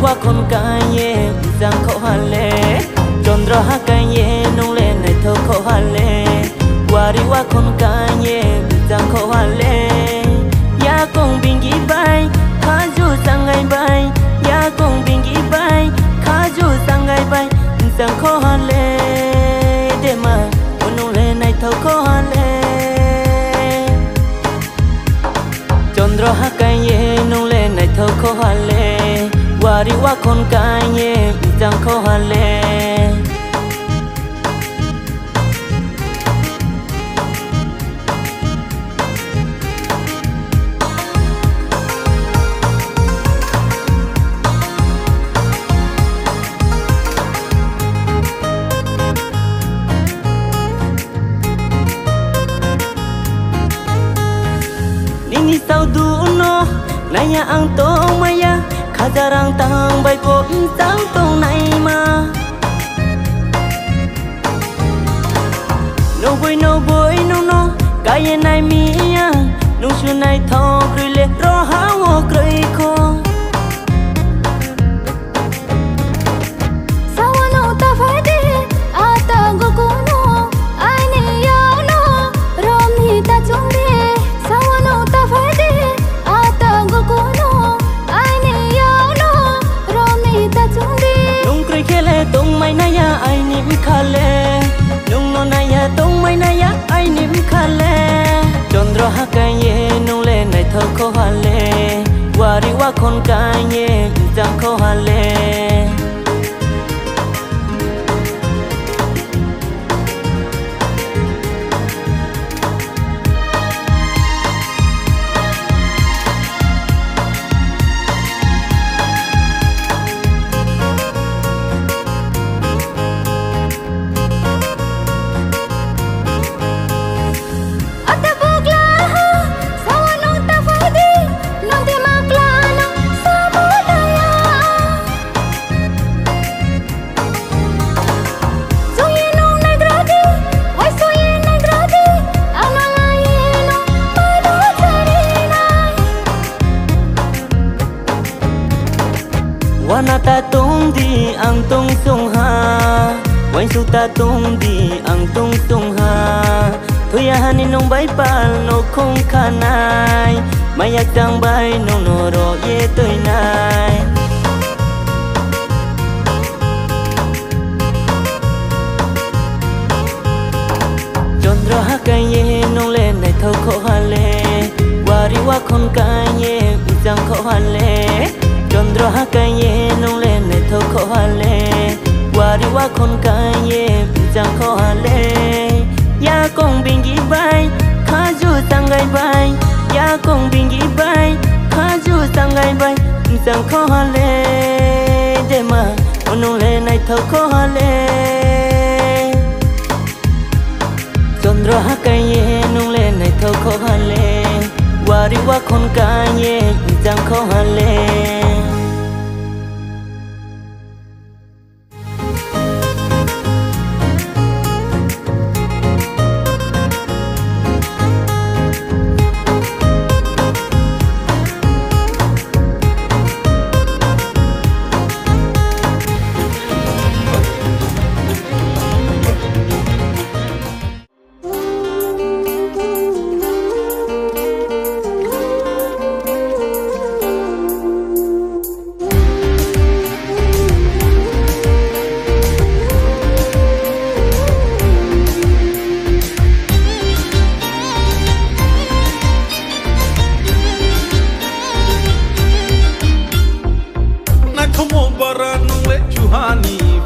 wa con cái ye giang khổ hà lệ tròn ra ha cái ye nung lên này thâu khổ hà lệ wa đi wa con cái ye giang khổ hà lệ ya con bình ghi bay khá du sang ngày bay ya con bình ghi bay khá du sang ngày bay giang khổ hà lệ để mà nung lên này thâu khổ hà lệ tròn ra ha cái ye nung lên này thâu khổ hà lệ wa đi wa con cái ye giang khổ hà lệ ni sao du no naya ang tong maya khajarang tang bai ko sang tong nai ma no boy no kai nai mi ya nu chu nai tho kri le ro ha wo kri ko sawano ta phade ata go ko no ai ne ya no rom ni ta chung de sawano ta phade ata go ko no ai ne ya no rom ni ta chung de nung kri khele tong mai na ya ai nim khale nung no na ya tong mai na ya ai nim khale chondro ha kai ye nung le nai tho kho ha le wa ri wa khon kai ye jang kho ha le wana ta tung di ang tung sung ha wain su ta tung di ang tung sung ha thuya hani nong bai pal no khong khanai maya tang bai no ro ye toi nai chondra ha kai ye nong le nai thau kho ha le wa ri wa khon kai ye jang kho ha le chondro ha kai ye nong le này thâu khổ ha le wa đi wa con kai ye jang khổ ha le ya con bình ghi bay khá du sang ngày bay ya con bình ghi bay khá du sang ngày bay jang khổ ha le để mà nong le này thâu khổ ha le chondro ha kai ye nong le này thâu khổ ha le wa đi wa con kai ye jang khổ ha le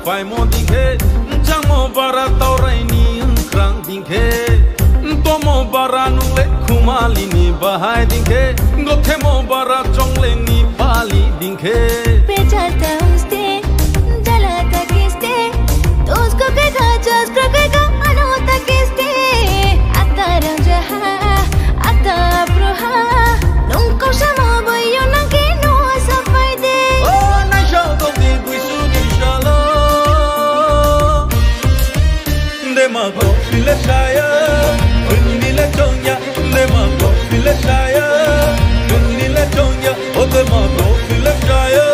phải mòn tình thế chẳng mò bara tàu rai ni krang tình thế to mò bara nung le khumali ni bahai tình thế ngop the mò bara chong le ni pali tình thế बेचाता उससे जलाता किससे तो उसको कहता जस करेगा अनहोता किससे आता रंजहा आता प्रोहा नुंको शमो बोयो ना के नो सफाई दे ओ ना shao tong di bui su di shalo de ma go file shaya unni le chonya de ma go file shaya unni le chonya o de ma go file shaya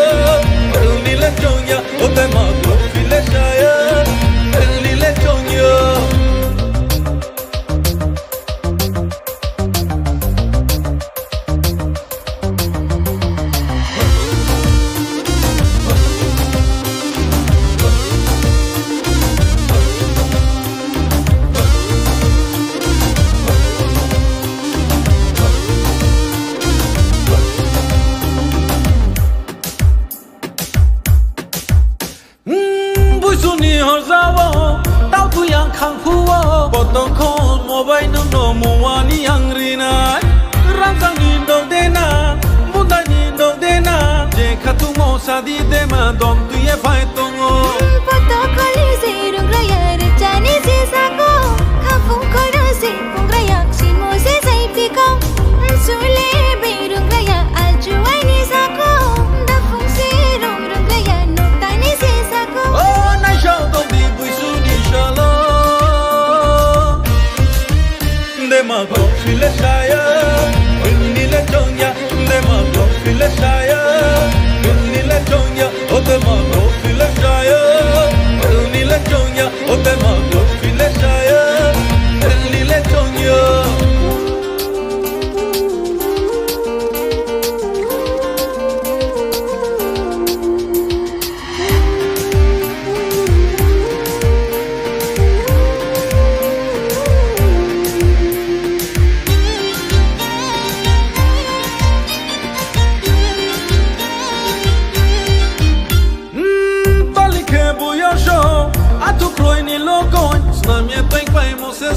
khang phuwa botol khol mobile no muani angrina rang sang ni dong de na mundai ni dong de na je khatu mo sadi de ma dom tu ye phai tongo botol kholi se rung raya re chani se sa ko khang phung khora se phung raya sin mo se sai pi ko sule be rung raya al chu ai ni sa ko da phung se rung raya no ta ni se sa ko oh nai shao dong di bui su ni sha lo de ma ko file saya ni le chong ya de ma ko file saya ni le chong ya o de ma ko file saya ni le chong ya o de ma ko file saya ni le chong ya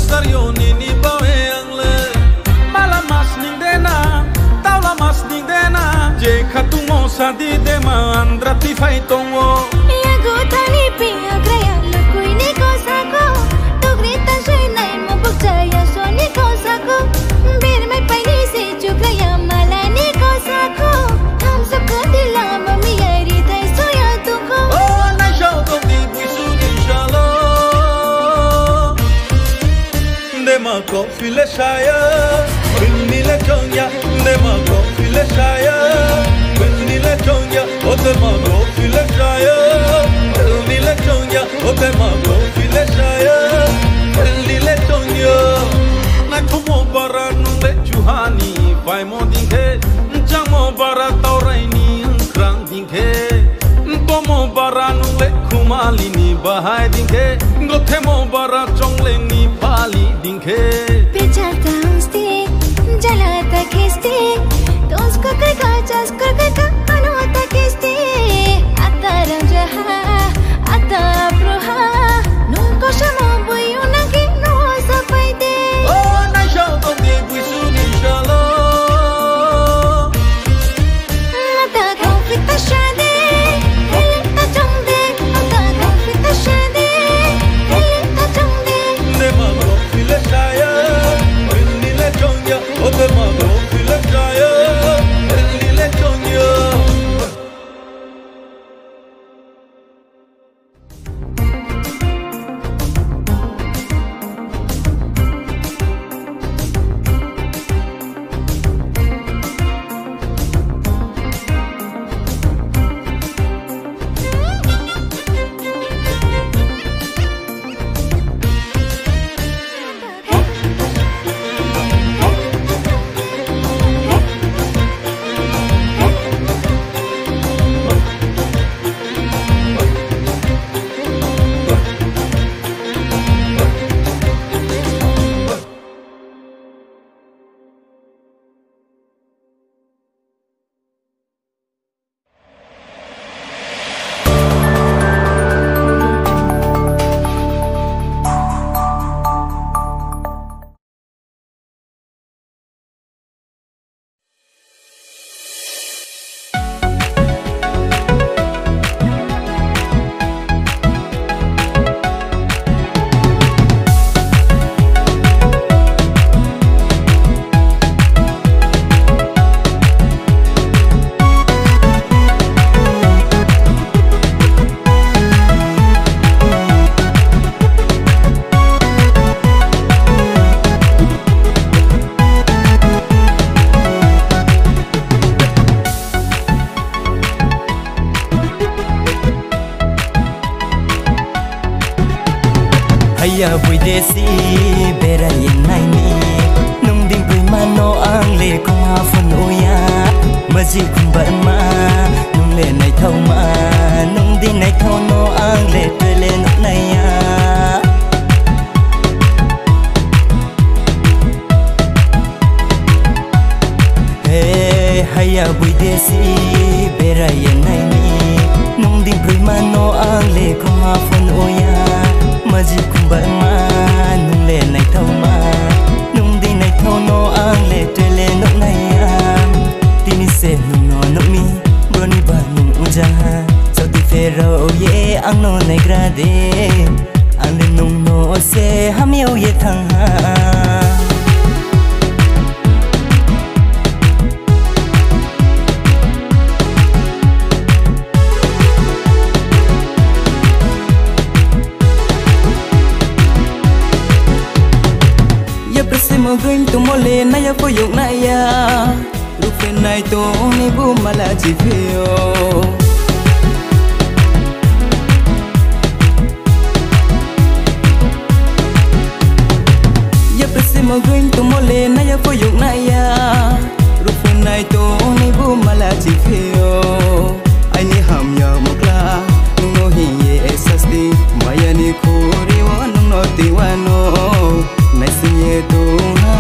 Sario ni ni bawe angle mala mas ning dena taula mas ning dena je khatu mo sadi de ma andra ti fai tongo ya go tani pi agraya lokui ni ko sa ko to grita shai nai mo bukcha ya so ni ko sa ko bir mai pai ni se chukraya mala ni ko sa ko hum sa ko dila ma mi yari thai so ya tu ko oh na shao dong di bui su ni shalo de ma ko file shaya ni le chong ya de ma ko file shaya ni le chong ya o de ma ko file shaya ni le chong ya o de ma ko file shaya ni le chong ya na ko bara nu le chuhani vai mo ding ke chang mo bara tau rai ni krang ding ke to mo bara nu le khumali ni bahai ding ke ngothe mo bara chong le ni pali ding ke बेचाता हंसते जलाता खींचते तो उसको करका चस करका अनहोता खींचते आता रंजहा आता प्रोहा नुको शमो बुयो नगे नो सफाई दे oh na shao dong di bui su ni shalo आता कॉफी शादे हेले चंग दे आता कॉफी शादे हेले चंग दे de ma ko file shaya ni le chong ya o de ma ko file shaya ni le chong ya Haya bui desi bera yin nai ni nung ding bui ma no ang le ko ha fun uya maji kum ba ma nung le nai thau ma nung ding nai thau no ang le twe le no nai ya hey haya bui desi bera yin nai ni nung ding bui ma no ang le ko ha fun uya maji kum ba ma thăng ha Mo green to mole na ya foyo na ya Rufe na ito ni bumala chifio Ya prese mo green to mole na ya foyo na ya Rufe na ito ni bumala chifio Ay ni ham ya mukla nung no hiye esasti Maya ni kuri wa nung no tiwano Nai sinye tu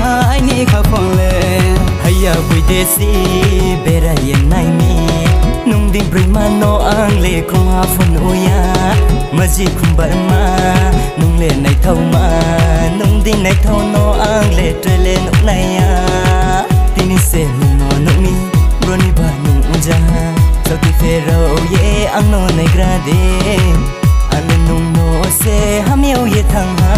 hai ni kha phong le Haya vui desi bera yen nai mi Nung ding prima no ang le kong ha phon oya Maji kumbar ma nung le nai thau ma Nung ding nai thau no ang le tre le nuk nai ya Tini se nung no nuk mi broni ba nung uja Sau ti fe rau ye ang no nai grade Ale nung no se ham yau ye thang ha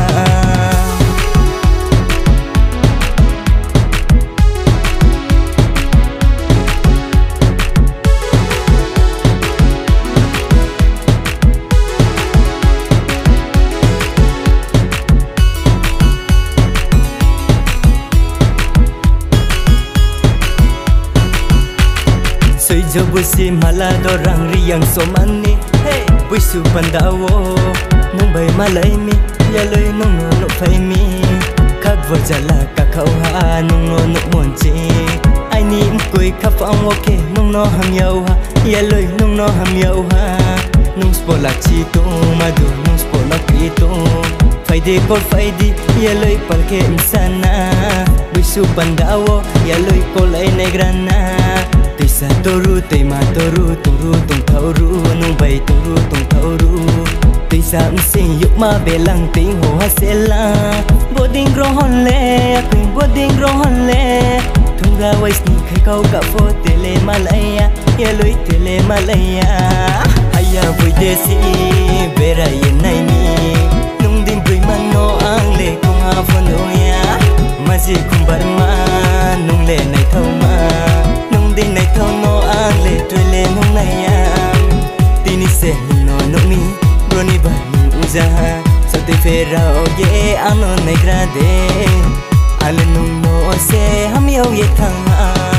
Soi jo busi mala do rang riang so mani hey busu pandawo nung bai malai mi ya loi nung no no phai mi khak vo jala ka khau ha nung no no mon chi ai ni koi kha phang okay nung no ham yau ha ya loi nung no ham yau ha nung spola chi tu ma do nung spola pi tu phai de ko phai di ya loi pal ke insana busu pandawo ya loi ko lai negrana Tisa toru tema toru toru tung thau ru nung bay toru tung thau ru Tisa sing yuk ma belang ting ho hasela Boding rohon le queen boding rohon le Thunga wais ni khai kau ka fo tele malaya ya loi tele malaya Haya vui desi bera yen nai mi Nung dim bring man no ang le kong ha phon oya Maji kumbar ma nung le nai thau ma Ding này thâu no ang le trôi lên hôm nay am Tini se no no mi broni ba uja Sao te fe rao ye ang no này grade Ale nung no se ham yau ye thang